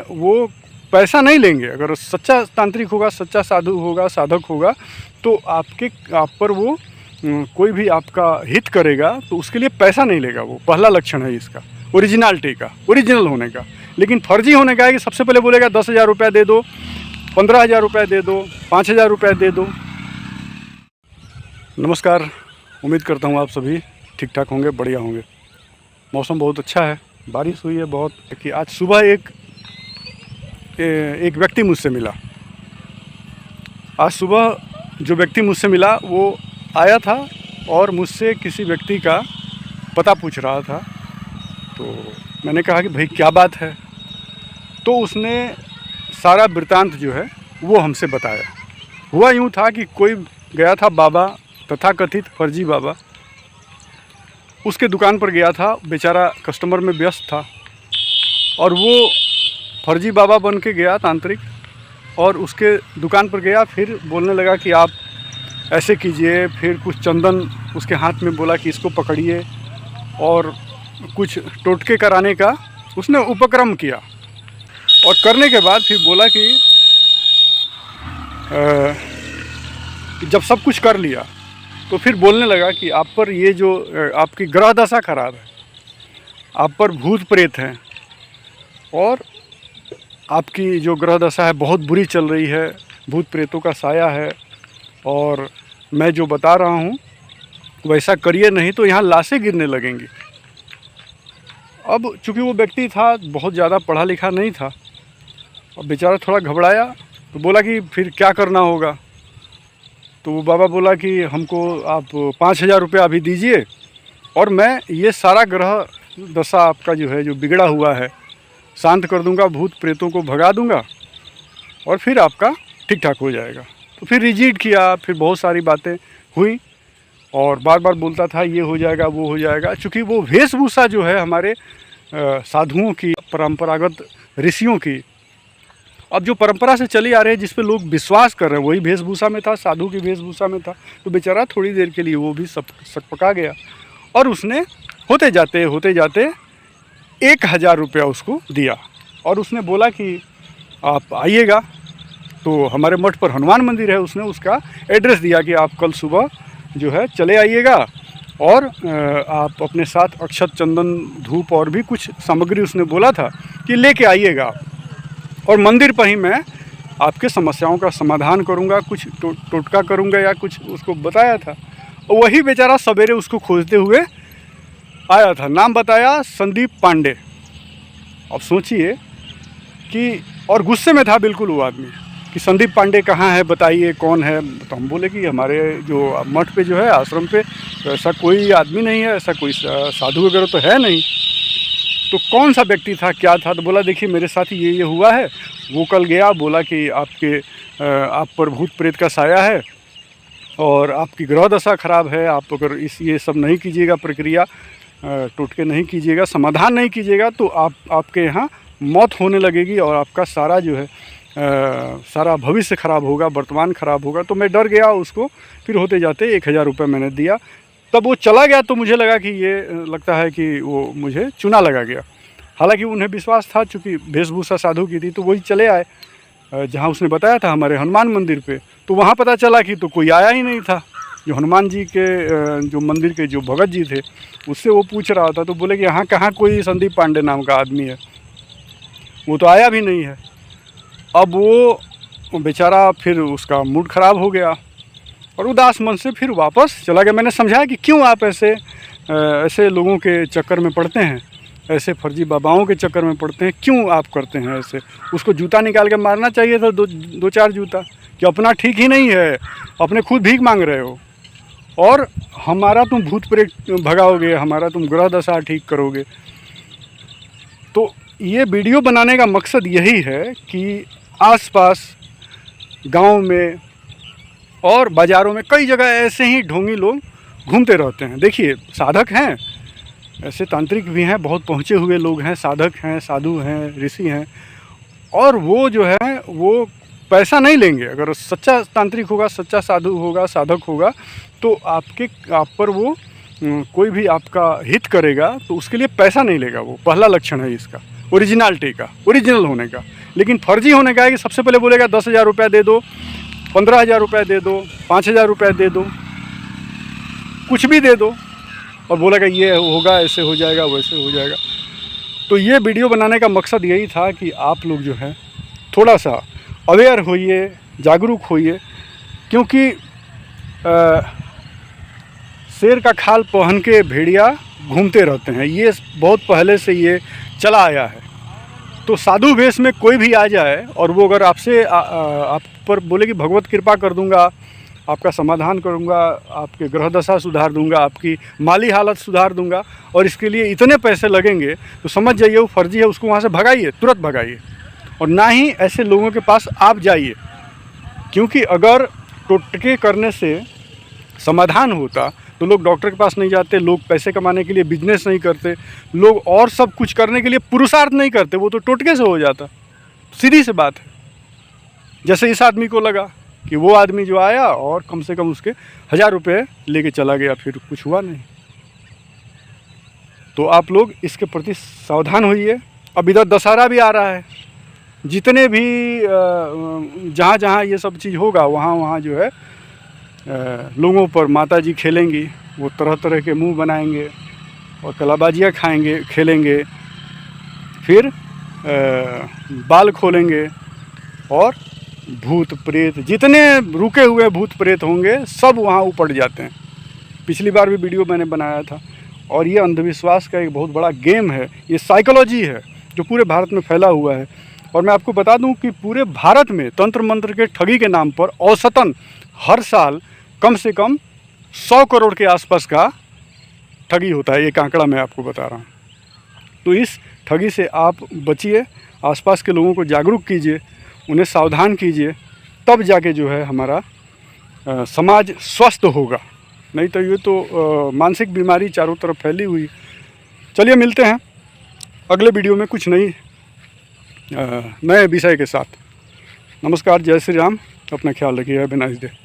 वो पैसा नहीं लेंगे। अगर सच्चा तांत्रिक होगा, सच्चा साधु होगा, साधक होगा, तो आप पर वो कोई भी आपका हित करेगा तो उसके लिए पैसा नहीं लेगा। वो पहला लक्षण है इसका, ओरिजिनलिटी का, ओरिजिनल होने का। लेकिन फर्जी होने का है कि सबसे पहले बोलेगा 10,000 रुपया दे दो, 15,000 रुपया दे दो, 5,000 रुपया दे दो। नमस्कार, उम्मीद करता हूँ आप सभी ठीक ठाक होंगे, बढ़िया होंगे। मौसम बहुत अच्छा है, बारिश हुई है बहुत। कि आज सुबह एक व्यक्ति मुझसे मिला। आज सुबह जो व्यक्ति मुझसे मिला वो आया था और मुझसे किसी व्यक्ति का पता पूछ रहा था। तो मैंने कहा कि भाई क्या बात है। तो उसने सारा वृत्तांत जो है वो हमसे बताया। हुआ यूँ था कि कोई गया था बाबा, तथाकथित फर्जी बाबा, उसके दुकान पर गया था। बेचारा कस्टमर में व्यस्त था और वो फर्जी बाबा बन के गया तांत्रिक, और उसके दुकान पर गया। फिर बोलने लगा कि आप ऐसे कीजिए। फिर कुछ चंदन उसके हाथ में बोला कि इसको पकड़िए, और कुछ टोटके कराने का उसने उपक्रम किया। और करने के बाद फिर बोला कि जब सब कुछ कर लिया तो फिर बोलने लगा कि आप पर ये जो आपकी ग्रह दशा खराब है, आप पर भूत प्रेत हैं, और आपकी जो ग्रह दशा है बहुत बुरी चल रही है, भूत प्रेतों का साया है, और मैं जो बता रहा हूँ वैसा करिए नहीं तो यहाँ लाशें गिरने लगेंगी। अब चूँकि वो व्यक्ति था बहुत ज़्यादा पढ़ा लिखा नहीं था, अब बेचारा थोड़ा घबराया। तो बोला कि फिर क्या करना होगा। तो वो बाबा बोला कि हमको आप 5,000 रुपया अभी दीजिए, और मैं ये सारा ग्रह दशा आपका जो है, जो बिगड़ा हुआ है, शांत कर दूंगा, भूत प्रेतों को भगा दूंगा, और फिर आपका ठीक ठाक हो जाएगा। तो फिर रिजीट किया, फिर बहुत सारी बातें हुई, और बार बार बोलता था ये हो जाएगा, वो हो जाएगा। चूँकि वो वेशभूषा जो है हमारे साधुओं की, परंपरागत ऋषियों की, अब जो परंपरा से चली आ रही है, जिस पे लोग विश्वास कर रहे हैं, वही वेशभूषा में था, साधु की वेशभूषा में था। तो बेचारा थोड़ी देर के लिए वो भी सकपका गया, और उसने होते जाते 1,000 रुपया उसको दिया। और उसने बोला कि आप आइएगा, तो हमारे मठ पर हनुमान मंदिर है। उसने उसका एड्रेस दिया कि आप कल सुबह जो है चले आइएगा, और आप अपने साथ अक्षत, चंदन, धूप और भी कुछ सामग्री उसने बोला था कि लेके आइएगा, और मंदिर पर ही मैं आपके समस्याओं का समाधान करूंगा, कुछ टोटका करूंगा या कुछ उसको बताया था। और वही बेचारा सवेरे उसको खोजते हुए आया था। नाम बताया संदीप पांडे। अब सोचिए कि, और गुस्से में था बिल्कुल वो आदमी कि संदीप पांडे कहाँ है, बताइए कौन है। तो हम बोले कि हमारे जो मठ पे जो है, आश्रम पे, तो ऐसा कोई आदमी नहीं है, ऐसा कोई साधु वगैरह तो है नहीं। तो कौन सा व्यक्ति था, क्या था। तो बोला देखिए मेरे साथ ये हुआ है। वो कल गया, बोला कि आप पर भूत प्रेत का साया है, और आपकी ग्रह दशा खराब है। आप अगर ये सब नहीं कीजिएगा, प्रक्रिया टोटके नहीं कीजिएगा, समाधान नहीं कीजिएगा, तो आपके यहाँ मौत होने लगेगी, और आपका सारा जो है सारा भविष्य ख़राब होगा, वर्तमान ख़राब होगा। तो मैं डर गया उसको। फिर होते जाते 1,000 रुपये मैंने दिया। तब वो चला गया, तो मुझे लगा कि ये लगता है कि वो मुझे चुना लगा गया। हालांकि उन्हें विश्वास था, चूँकि वेशभूषा साधु की थी, तो वही चले आए जहाँ उसने बताया था, हमारे हनुमान मंदिर पे। तो वहाँ पता चला कि तो कोई आया ही नहीं था। जो हनुमान जी के जो मंदिर के जो भगत जी थे, उससे वो पूछ रहा था। तो बोले कि यहाँ कहाँ कोई संदीप पांडे नाम का आदमी है, वो तो आया भी नहीं है। अब वो बेचारा, फिर उसका मूड ख़राब हो गया, और उदास मन से फिर वापस चला गया। मैंने समझाया कि क्यों आप ऐसे लोगों के चक्कर में पड़ते हैं, ऐसे फर्जी बाबाओं के चक्कर में पड़ते हैं, क्यों आप करते हैं ऐसे। उसको जूता निकाल के मारना चाहिए था, दो चार जूता, कि अपना ठीक ही नहीं है, अपने खुद भीख मांग रहे हो, और हमारा तुम भूत प्रेत भगाओगे, हमारा तुम ग्रह दशा ठीक करोगे। तो ये वीडियो बनाने का मकसद यही है कि आसपास गांव में और बाज़ारों में कई जगह ऐसे ही ढोंगी लोग घूमते रहते हैं। देखिए साधक हैं, ऐसे तांत्रिक भी हैं, बहुत पहुँचे हुए लोग हैं, साधक हैं, साधु हैं, ऋषि हैं, और वो जो है वो पैसा नहीं लेंगे। अगर सच्चा तांत्रिक होगा, सच्चा साधु होगा, साधक होगा, तो आप पर वो कोई भी आपका हित करेगा तो उसके लिए पैसा नहीं लेगा। वो पहला लक्षण है इसका, ओरिजिनलिटी का, ओरिजिनल होने का। लेकिन फर्जी होने का है कि सबसे पहले बोलेगा 10,000 रुपया दे दो, 15,000 रुपया दे दो, 5,000 रुपया दे दो, कुछ भी दे दो, और बोलेगा ये होगा, ऐसे हो जाएगा, वैसे हो जाएगा। तो ये वीडियो बनाने का मकसद यही था कि आप लोग जो है थोड़ा सा अवेयर होइए, जागरूक होइए, क्योंकि शेर का खाल पहन के भेड़िया घूमते रहते हैं, ये बहुत पहले से ये चला आया है। तो साधु वेश में कोई भी आ जाए और वो अगर आपसे आप पर बोले कि भगवत कृपा कर दूंगा, आपका समाधान करूंगा, आपके ग्रह दशा सुधार दूंगा, आपकी माली हालत सुधार दूंगा, और इसके लिए इतने पैसे लगेंगे, तो समझ जाइए वो फर्जी है, उसको वहाँ से भगाइए, तुरंत भगाइए। और ना ही ऐसे लोगों के पास आप जाइए, क्योंकि अगर टोटके करने से समाधान होता तो लोग डॉक्टर के पास नहीं जाते, लोग पैसे कमाने के लिए बिजनेस नहीं करते, लोग और सब कुछ करने के लिए पुरुषार्थ नहीं करते, वो तो टोटके से हो जाता। सीधी सी बात है। जैसे इस आदमी को लगा कि वो आदमी जो आया और कम से कम उसके 1,000 रुपये लेके चला गया, फिर कुछ हुआ नहीं। तो आप लोग इसके प्रति सावधान होइए। अब इधर दशहरा भी आ रहा है, जितने भी जहाँ जहाँ ये सब चीज़ होगा वहाँ वहाँ जो है लोगों पर माता जी खेलेंगी, वो तरह तरह के मुंह बनाएंगे और कलाबाजियाँ खाएंगे, खेलेंगे, फिर बाल खोलेंगे, और भूत प्रेत जितने रुके हुए भूत प्रेत होंगे सब वहाँ उपट जाते हैं। पिछली बार भी वीडियो मैंने बनाया था। और ये अंधविश्वास का एक बहुत बड़ा गेम है, ये साइकोलॉजी है जो पूरे भारत में फैला हुआ है। और मैं आपको बता दूं कि पूरे भारत में तंत्र मंत्र के ठगी के नाम पर औसतन हर साल कम से कम 100 करोड़ के आसपास का ठगी होता है। एक आंकड़ा मैं आपको बता रहा हूँ। तो इस ठगी से आप बचिए, आसपास के लोगों को जागरूक कीजिए, उन्हें सावधान कीजिए, तब जाके जो है हमारा समाज स्वस्थ होगा। नहीं तो ये तो मानसिक बीमारी चारों तरफ फैली हुई। चलिए मिलते हैं अगले वीडियो में कुछ नए विषय के साथ। नमस्कार, जय श्री राम, अपना ख्याल रखिए, हैव ए नाइस डे।